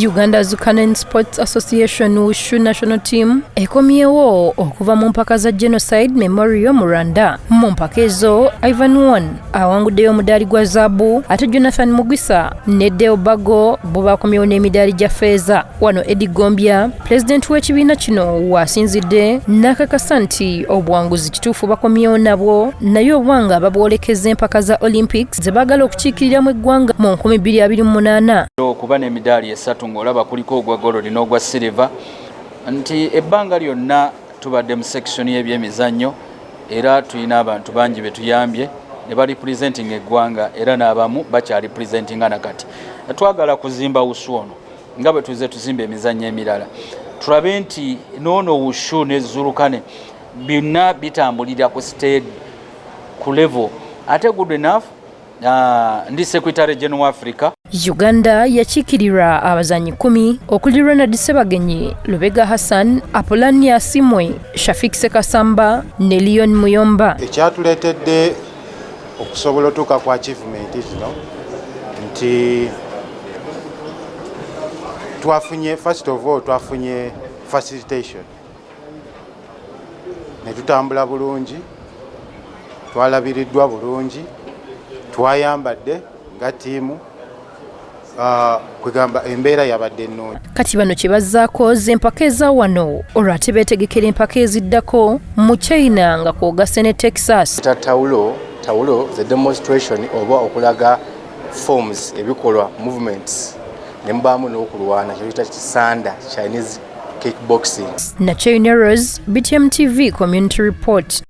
Uganda Zurkhaneh Sports Association wushu national team ekomyewo okuva mu mpaka za Genocide Memorial mu Rwanda. Mu mpaka ezo Ivan One awanguddeyo omudaali gwa zaabu ate Jonathan Mugwisa ne Deo Bago bo bakomyewo n'emidaali gya feeza. Wano Eddie Gombya president w'ekibiina kino wasinzidde n'akakasa nti obuwanguzi kituufu bakomyewo nabwo naye obwanga babwolekeza empaka za Olympics ze baagala okukiikiriramu eggwanga mu 2028. Okuba n'emidaali esatu ng'olaba kuliko ogwa golodi n'ogwa silver nti ebbanga lyonna tubadde mu section y'ebyemizannyo era tulina abantu bangi betuyambye ne bali presenting eggwanga era n'abamu bakyali presenting nakati. Twagala kuzimba wushu ono nga bwe tuze tuzimba emizannyo emirala tulabe nti noono wushu ne Zurkhaneh byonna bitambulira ku stage ku level ate good enough. Ndi Secretary General wa Africa. Uganda yakiikirira abazanyi 10 okuli Ronald Sebagenyi, Lubega Hassan, Apolania Asimwe, Shafik Sekasamba ne Leon Muyomba. Ekyatuleetedde okusobola otuuka ku achievement zino nti first of all twafunye facilitation ne tutambula bulungi, twalabiriddwa bulungi, twayambadde nga tiimu kwegamba embeera yabadde ennungi. Kati bano kye bazzaako z'empaka eza wano olwo ate beetegekera empaka eziddako mu China nga kwogase ne Texas. Tawulo the demonstration oba okulaga forms ebikolwa movements ne mbaamu n'okulwana kyeyita kisanda Chinese kickboxing. Nachyo News, BTM TV Community Report.